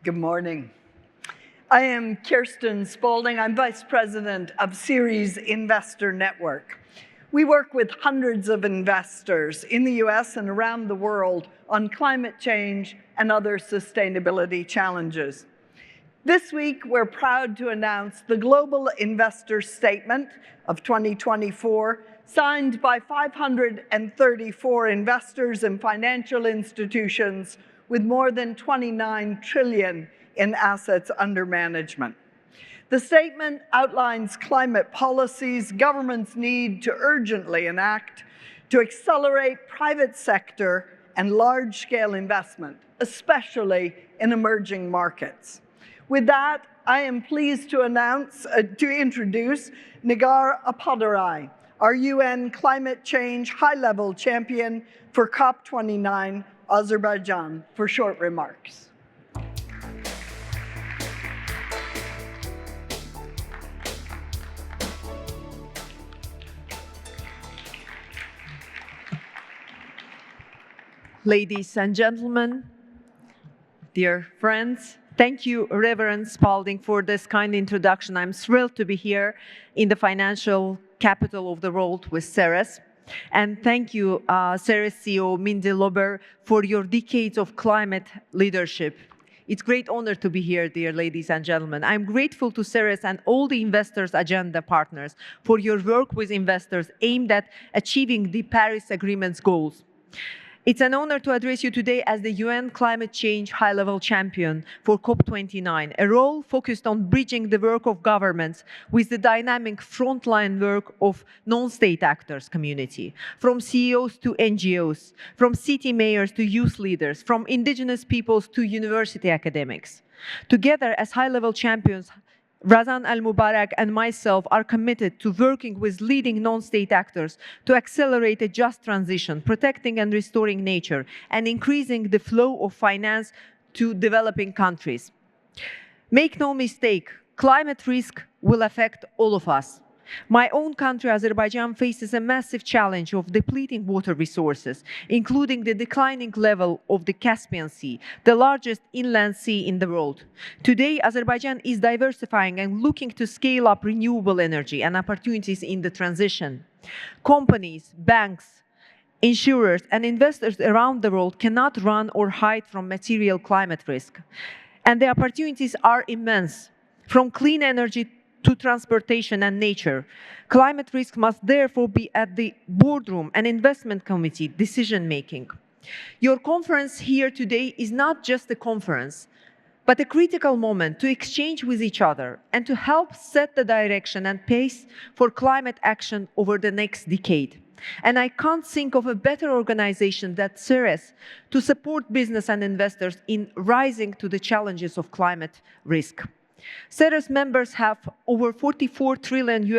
Good morning. I am Kirsten Spaulding. I'm Vice President of Ceres Investor Network. We work with hundreds of investors in the US and around the world on climate change and other sustainability challenges. This week, we're proud to announce the Global Investor Statement of 2024, signed by 534 investors and financial institutions with more than 29 trillion in assets under management. The statement outlines climate policies governments need to urgently enact to accelerate private sector and large-scale investment, especially in emerging markets. With that, I am pleased to introduce Nigar Apadarai, our UN climate change high-level champion for COP29, Azerbaijan, for short remarks. Ladies and gentlemen, dear friends, thank you, Reverend Spaulding, for this kind introduction. I'm thrilled to be here in the financial capital of the world with Ceres. And thank you, Ceres CEO Mindy Lober, for your decades of climate leadership. It's a great honor to be here, dear ladies and gentlemen. I'm grateful to Ceres and all the Investors Agenda partners for your work with investors aimed at achieving the Paris Agreement's goals. It's an honor to address you today as the UN Climate Change High-Level Champion for COP29, a role focused on bridging the work of governments with the dynamic frontline work of non-state actors community, from CEOs to NGOs, from city mayors to youth leaders, from indigenous peoples to university academics. Together as high-level champions, Razan Al-Mubarak and myself are committed to working with leading non-state actors to accelerate a just transition, protecting and restoring nature, and increasing the flow of finance to developing countries. Make no mistake, climate risk will affect all of us. My own country, Azerbaijan, faces a massive challenge of depleting water resources, including the declining level of the Caspian Sea, the largest inland sea in the world. Today, Azerbaijan is diversifying and looking to scale up renewable energy and opportunities in the transition. Companies, banks, insurers, and investors around the world cannot run or hide from material climate risk. And the opportunities are immense, from clean energy to transportation and nature. Climate risk must therefore be at the boardroom and investment committee decision-making. Your conference here today is not just a conference, but a critical moment to exchange with each other and to help set the direction and pace for climate action over the next decade. And I can't think of a better organization than Ceres to support business and investors in rising to the challenges of climate risk. Ceres members have over $44 trillion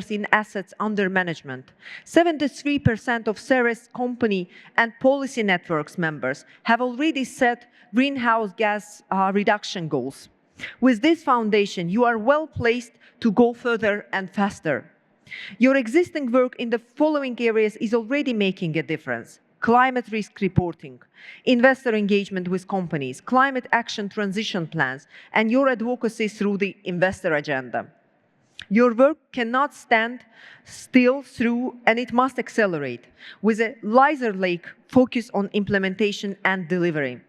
in assets under management. 73% of Ceres company and policy networks members have already set greenhouse gas reduction goals. With this foundation, you are well placed to go further and faster. Your existing work in the following areas is already making a difference: climate risk reporting, investor engagement with companies, climate action transition plans, and your advocacy through the investor agenda. Your work cannot stand still and it must accelerate with a laser-like focus on implementation and delivery.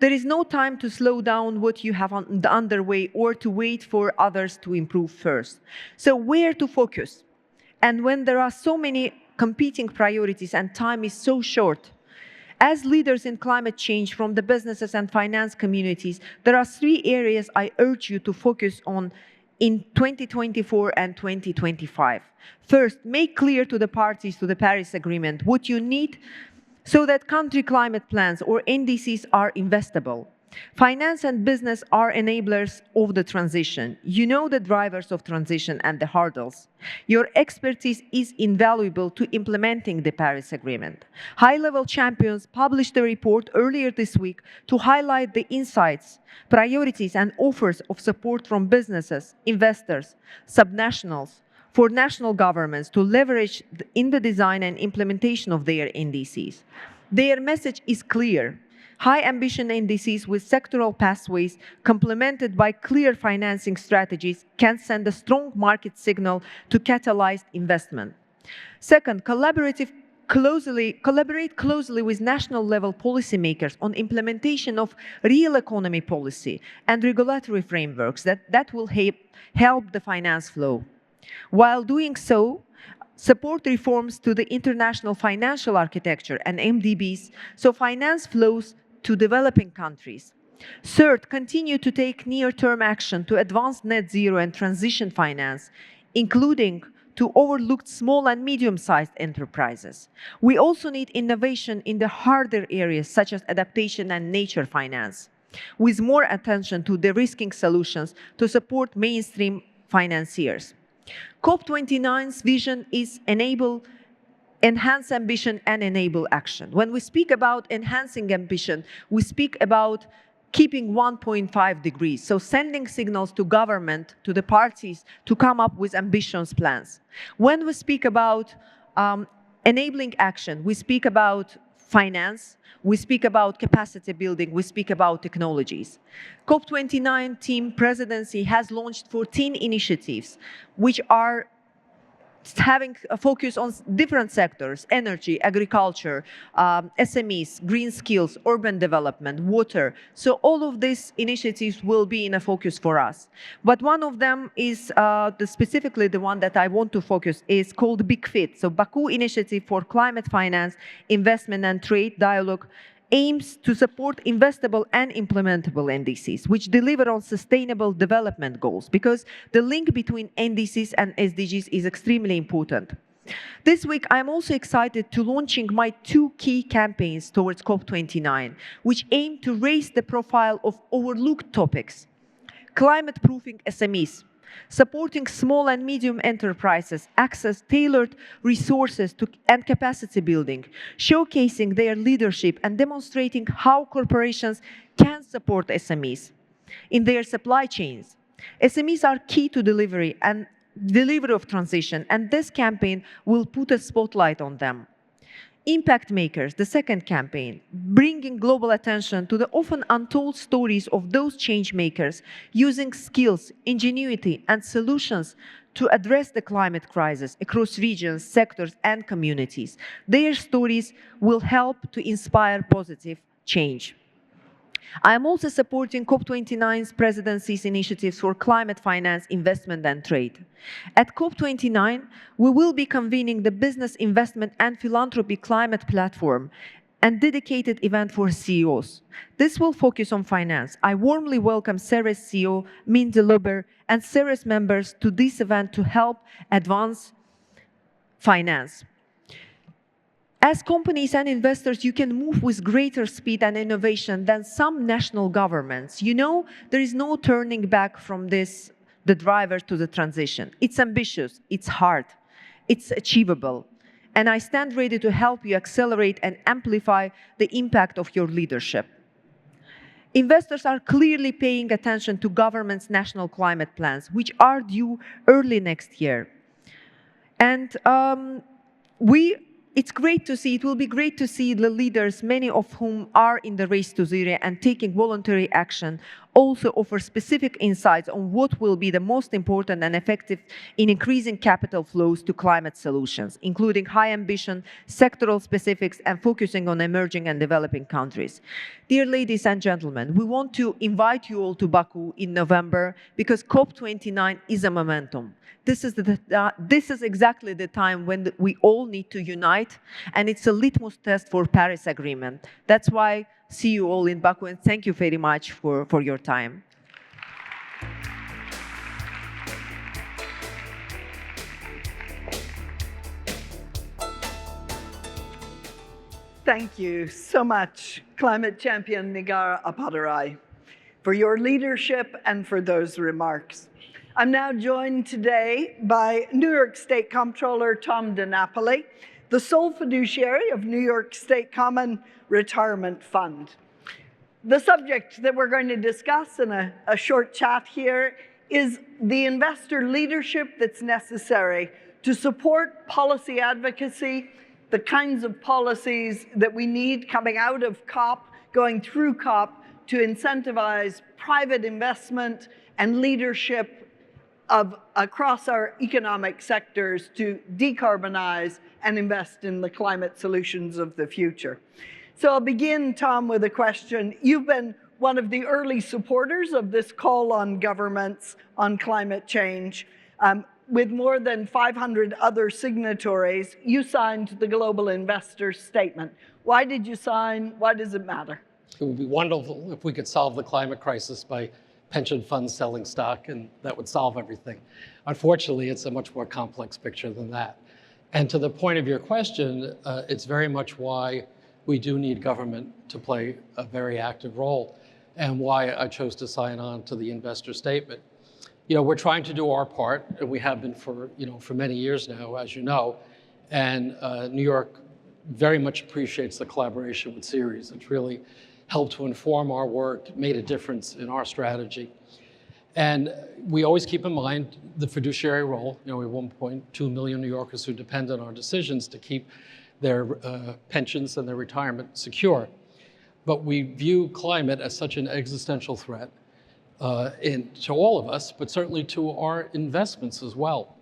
There is no time to slow down what you have underway or to wait for others to improve first. So where to focus? And when there are so many competing priorities and time is so short, as leaders in climate change from the businesses and finance communities, there are 3 areas I urge you to focus on in 2024 and 2025. First, make clear to the parties to the Paris Agreement what you need so that country climate plans or NDCs are investable. Finance and business are enablers of the transition. You know the drivers of transition and the hurdles. Your expertise is invaluable to implementing the Paris Agreement. High-level champions published a report earlier this week to highlight the insights, priorities, and offers of support from businesses, investors, subnationals, for national governments to leverage in the design and implementation of their NDCs. Their message is clear. High ambition indices with sectoral pathways complemented by clear financing strategies can send a strong market signal to catalyze investment. Second, collaborate closely with national level policymakers on implementation of real economy policy and regulatory frameworks that will help the finance flow. While doing so, support reforms to the international financial architecture and MDBs so finance flows to developing countries. Third, continue to take near-term action to advance net zero and transition finance, including to overlooked small and medium-sized enterprises. We also need innovation in the harder areas such as adaptation and nature finance, with more attention to de-risking solutions to support mainstream financiers. COP29's vision is enhance ambition and enable action. When we speak about enhancing ambition, we speak about keeping 1.5 degrees, so sending signals to government, to the parties, to come up with ambitious plans. When we speak about enabling action, we speak about finance, we speak about capacity building, we speak about technologies. COP29 team presidency has launched 14 initiatives, which are having a focus on different sectors: energy, agriculture, SMEs, green skills, urban development, water. So all of these initiatives will be in a focus for us. But one of them is specifically the one that I want to focus is called Big Fit. So Baku Initiative for Climate Finance, Investment and Trade Dialogue aims to support investable and implementable NDCs, which deliver on sustainable development goals, because the link between NDCs and SDGs is extremely important. This week, I'm also excited to launching my 2 key campaigns towards COP29, which aim to raise the profile of overlooked topics: climate-proofing SMEs, supporting small and medium enterprises access tailored resources and capacity building, showcasing their leadership and demonstrating how corporations can support SMEs in their supply chains. SMEs are key to delivery of transition, and this campaign will put a spotlight on them. Impact Makers, the second campaign, bringing global attention to the often untold stories of those change makers using skills, ingenuity, and solutions to address the climate crisis across regions, sectors, and communities. Their stories will help to inspire positive change. I am also supporting COP29's presidency's initiatives for climate finance, investment, and trade. At COP29, we will be convening the Business Investment and Philanthropy Climate Platform and dedicated event for CEOs. This will focus on finance. I warmly welcome Ceres CEO Mindy Luber and Ceres members to this event to help advance finance. As companies and investors, you can move with greater speed and innovation than some national governments. You know, there is no turning back from this, the driver to the transition. It's ambitious, it's hard, it's achievable. And I stand ready to help you accelerate and amplify the impact of your leadership. Investors are clearly paying attention to governments' national climate plans, which are due early next year. And it will be great to see the leaders, many of whom are in the race to zero and taking voluntary action, also offer specific insights on what will be the most important and effective in increasing capital flows to climate solutions, including high ambition, sectoral specifics, and focusing on emerging and developing countries. Dear ladies and gentlemen, we want to invite you all to Baku in November because COP29 is a momentum. This is exactly the time when we all need to unite, and it's a litmus test for Paris Agreement. That's why see you all in Baku, and thank you very much for your time. Thank you so much, climate champion Nigar Apadarai, for your leadership and for those remarks. I'm now joined today by New York State Comptroller Tom DiNapoli, the sole fiduciary of New York State Common Retirement Fund. The subject that we're going to discuss in a short chat here is the investor leadership that's necessary to support policy advocacy, the kinds of policies that we need coming out of COP, going through COP to incentivize private investment and leadership across our economic sectors to decarbonize and invest in the climate solutions of the future. So I'll begin, Tom, with a question. You've been one of the early supporters of this call on governments on climate change. With more than 500 other signatories, you signed the Global Investor Statement. Why did you sign? Why does it matter? It would be wonderful if we could solve the climate crisis by pension funds selling stock, and that would solve everything. Unfortunately, it's a much more complex picture than that. And to the point of your question, it's very much why we do need government to play a very active role, and why I chose to sign on to the investor statement. You know, we're trying to do our part, and we have been for many years now, as you know, and New York very much appreciates the collaboration with Ceres. It's really helped to inform our work, made a difference in our strategy. And we always keep in mind the fiduciary role. You know, we have 1.2 million New Yorkers who depend on our decisions to keep their pensions and their retirement secure. But we view climate as such an existential threat to all of us, but certainly to our investments as well.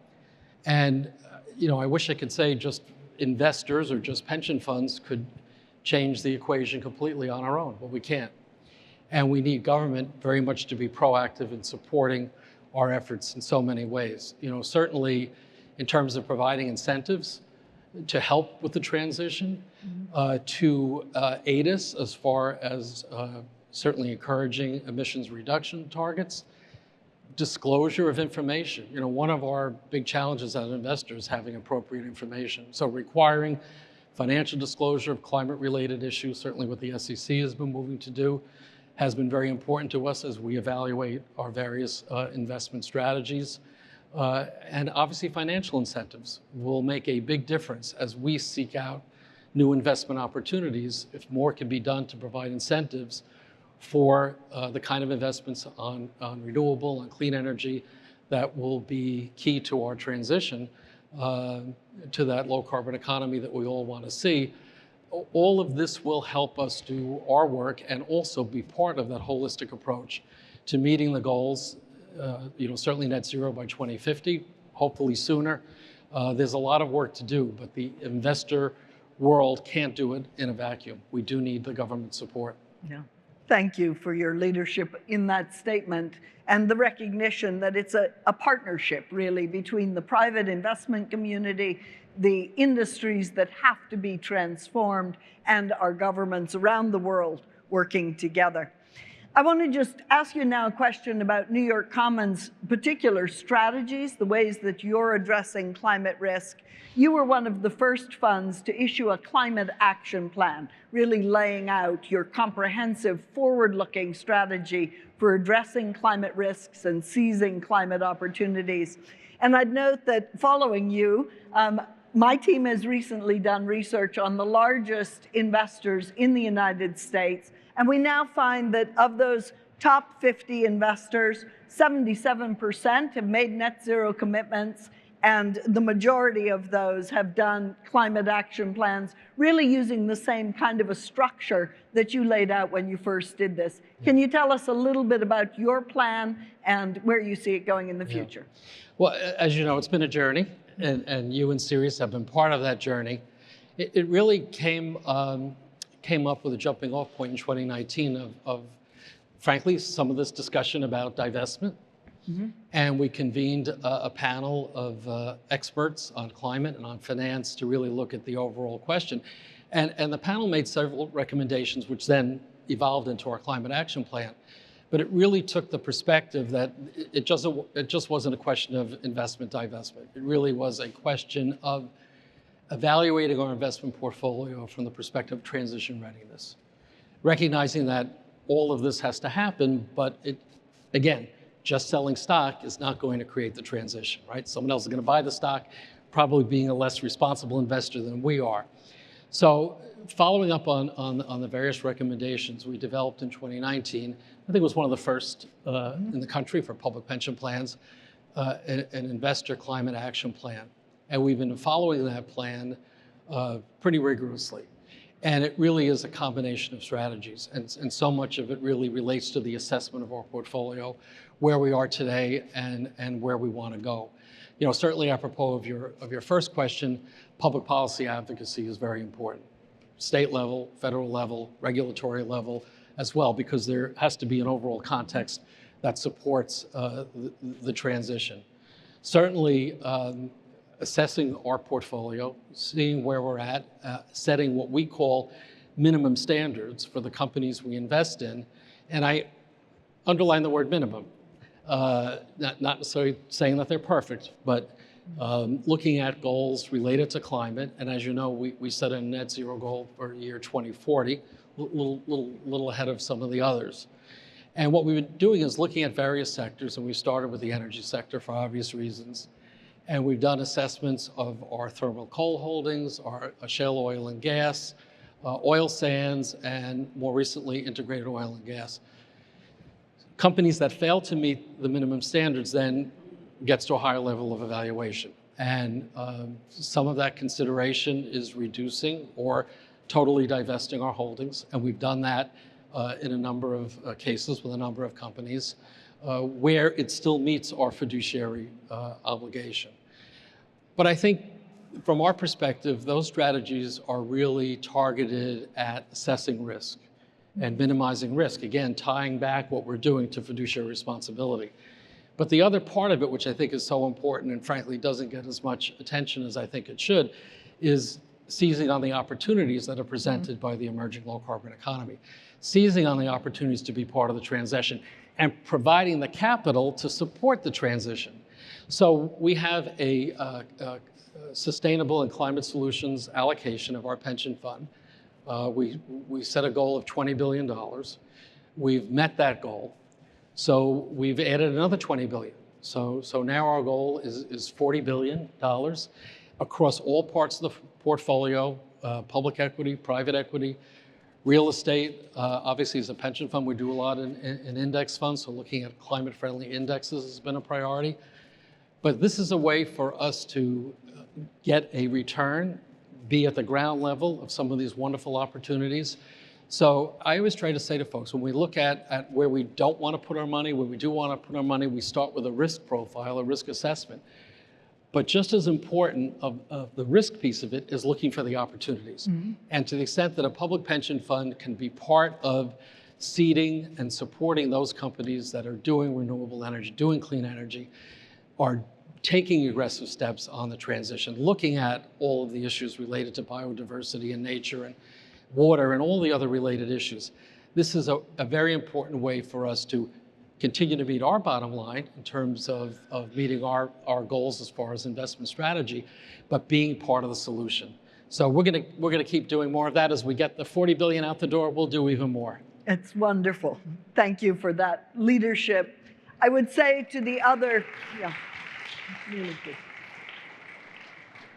And you know, I wish I could say just investors or just pension funds could change the equation completely on our own, but we can't. And we need government very much to be proactive in supporting our efforts in so many ways. You know, certainly in terms of providing incentives to help with the transition, to aid us as far as certainly encouraging emissions reduction targets, disclosure of information. You know, one of our big challenges as investors is having appropriate information. So requiring financial disclosure of climate-related issues, certainly what the SEC has been moving to do, has been very important to us as we evaluate our various investment strategies. And obviously financial incentives will make a big difference as we seek out new investment opportunities. If more can be done to provide incentives for the kind of investments on renewable and clean energy that will be key to our transition to that low carbon economy that we all want to see. All of this will help us do our work and also be part of that holistic approach to meeting the goals, you know, certainly net zero by 2050, hopefully sooner. There's a lot of work to do, but the investor world can't do it in a vacuum. We do need the government support. Yeah. Thank you for your leadership in that statement and the recognition that it's a partnership, really, between the private investment community, the industries that have to be transformed, and our governments around the world working together. I want to just ask you now a question about New York Commons' particular strategies, the ways that you're addressing climate risk. You were one of the first funds to issue a climate action plan, really laying out your comprehensive forward-looking strategy for addressing climate risks and seizing climate opportunities. And I'd note that following you, my team has recently done research on the largest investors in the United States, and we now find that of those top 50 investors, 77% have made net zero commitments, and the majority of those have done climate action plans, really using the same kind of a structure that you laid out when you first did this. Can you tell us a little bit about your plan and where you see it going in the future? Well, as you know, it's been a journey, and you and Ceres have been part of that journey. It really came up with a jumping off point in 2019 of frankly, some of this discussion about divestment. And we convened a panel of experts on climate and on finance to really look at the overall question. And the panel made several recommendations, which then evolved into our climate action plan. But it really took the perspective that it just wasn't a question of investment divestment. It really was a question of evaluating our investment portfolio from the perspective of transition readiness, recognizing that all of this has to happen, but again, just selling stock is not going to create the transition, right? Someone else is going to buy the stock, probably being a less responsible investor than we are. So following up on the various recommendations we developed in 2019, I think it was one of the first in the country for public pension plans, an investor climate action plan. And we've been following that plan pretty rigorously. And it really is a combination of strategies. And so much of it really relates to the assessment of our portfolio, where we are today and where we want to go. You know, certainly apropos of your first question, public policy advocacy is very important. State level, federal level, regulatory level as well, because there has to be an overall context that supports the transition. Certainly, assessing our portfolio, seeing where we're at, setting what we call minimum standards for the companies we invest in. And I underline the word minimum, not necessarily saying that they're perfect, but looking at goals related to climate. And as you know, we set a net zero goal for year 2040, a little ahead of some of the others. And what we've been doing is looking at various sectors, and we started with the energy sector for obvious reasons. And we've done assessments of our thermal coal holdings, our shale oil and gas, oil sands, and more recently, integrated oil and gas. Companies that fail to meet the minimum standards then gets to a higher level of evaluation. And some of that consideration is reducing or totally divesting our holdings. And we've done that in a number of cases with a number of companies where it still meets our fiduciary obligation. But I think from our perspective, those strategies are really targeted at assessing risk and minimizing risk, again, tying back what we're doing to fiduciary responsibility. But the other part of it, which I think is so important and frankly doesn't get as much attention as I think it should, is seizing on the opportunities that are presented by the emerging low carbon economy, seizing on the opportunities to be part of the transition and providing the capital to support the transition. So we have a sustainable and climate solutions allocation of our pension fund. We set a goal of $20 billion. We've met that goal. So we've added another $20 billion. So now our goal is $40 billion across all parts of the portfolio, public equity, private equity, real estate. Obviously, as a pension fund, we do a lot in index funds, so looking at climate-friendly indexes has been a priority. But this is a way for us to get a return, be at the ground level of some of these wonderful opportunities. So I always try to say to folks, when we look at where we don't want to put our money, where we do want to put our money, we start with a risk profile, a risk assessment. But just as important of the risk piece of it is looking for the opportunities. Mm-hmm. And to the extent that a public pension fund can be part of seeding and supporting those companies that are doing renewable energy, doing clean energy, are taking aggressive steps on the transition, looking at all of the issues related to biodiversity and nature and water and all the other related issues. This is a very important way for us to continue to meet our bottom line in terms of meeting our goals as far as investment strategy, but being part of the solution. So we're gonna keep doing more of that. As we get the 40 billion out the door, we'll do even more. It's wonderful. Thank you for that leadership. I would say to the other, really good.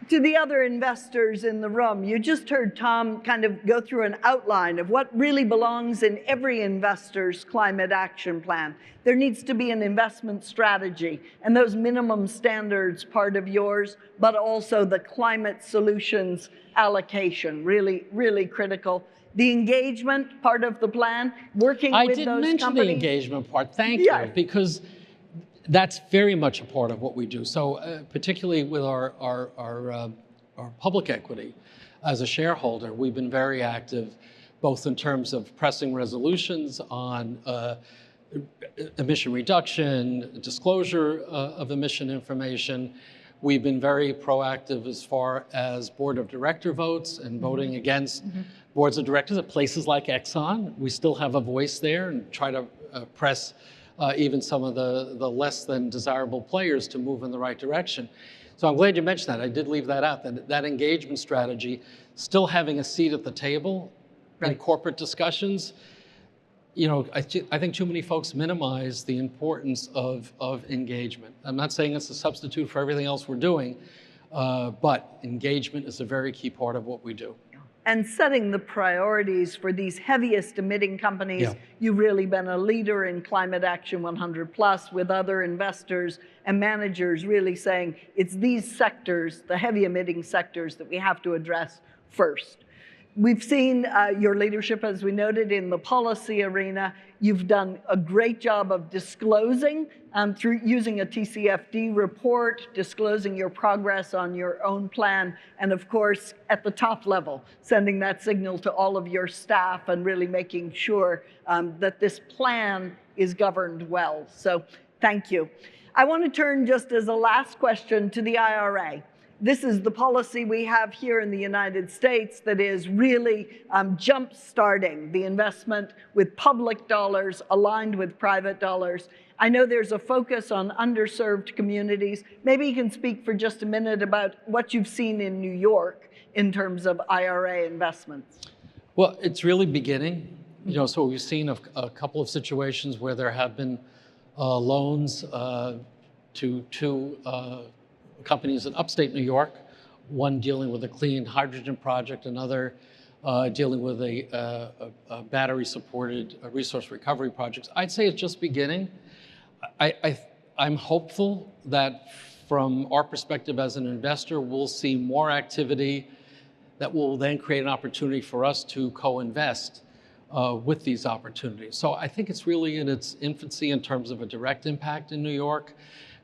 To the other investors in the room, you just heard Tom kind of go through an outline of what really belongs in every investor's climate action plan. There needs to be an investment strategy, and those minimum standards part of yours, but also the climate solutions allocation, really, really critical. The engagement part of the plan, working with those companies. I didn't mention the engagement part, thank you, because that's very much a part of what we do. So particularly with our public equity, as a shareholder, we've been very active, both in terms of pressing resolutions on emission reduction, disclosure of emission information. We've been very proactive as far as board of director votes and voting against boards of directors at places like Exxon. We still have a voice there and try to press even some of the less than desirable players to move in the right direction. So I'm glad you mentioned that. I did leave that out, that engagement strategy, still having a seat at the table in corporate discussions. You know, I think too many folks minimize the importance of engagement. I'm not saying it's a substitute for everything else we're doing, but engagement is a very key part of what we do. And setting the priorities for these heaviest emitting companies. Yeah. You've really been a leader in Climate Action 100+ with other investors and managers really saying it's these sectors, the heavy emitting sectors, that we have to address first. We've seen your leadership, as we noted, in the policy arena. You've done a great job of disclosing through using a TCFD report, disclosing your progress on your own plan, and of course, at the top level, sending that signal to all of your staff and really making sure that this plan is governed well. So thank you. I want to turn just as a last question to the IRA. This is the policy we have here in the United States that is really jump-starting the investment with public dollars aligned with private dollars. I know there's a focus on underserved communities. Maybe you can speak for just a minute about what you've seen in New York in terms of IRA investments. Well, it's really beginning. So we've seen a couple of situations where there have been loans to two companies in upstate New York, one dealing with a clean hydrogen project, another dealing with a battery-supported resource recovery project. I'd say it's just beginning. I'm hopeful that from our perspective as an investor, we'll see more activity that will then create an opportunity for us to co-invest with these opportunities. So I think it's really in its infancy in terms of a direct impact in New York.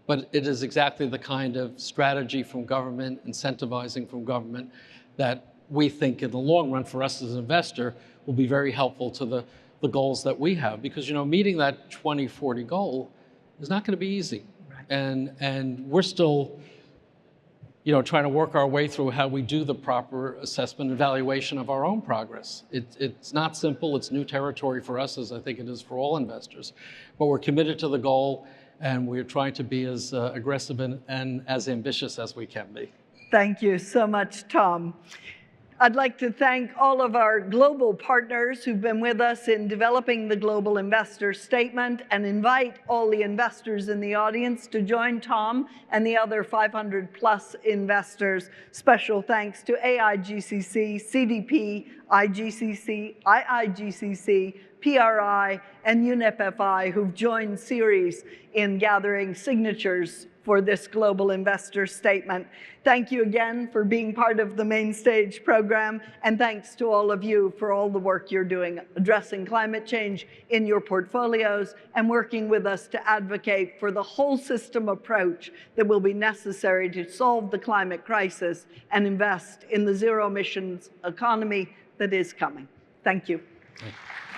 But it is exactly the kind of strategy from government, incentivizing from government, that we think in the long run for us as an investor will be very helpful to the goals that we have. Because meeting that 2040 goal is not going to be easy. Right. And we're still trying to work our way through how we do the proper assessment and evaluation of our own progress. It's not simple. It's new territory for us, as I think it is for all investors. But we're committed to the goal, and we're trying to be as aggressive and as ambitious as we can be. Thank you so much, Tom. I'd like to thank all of our global partners who've been with us in developing the Global Investor Statement, and invite all the investors in the audience to join Tom and the other 500+ investors. Special thanks to AIGCC, CDP, IGCC, IIGCC, PRI, and UNEP-FI, who've joined Ceres in gathering signatures for this Global Investor Statement. Thank you again for being part of the Main Stage program, and thanks to all of you for all the work you're doing addressing climate change in your portfolios and working with us to advocate for the whole system approach that will be necessary to solve the climate crisis and invest in the zero emissions economy that is coming. Thank you. Thank you.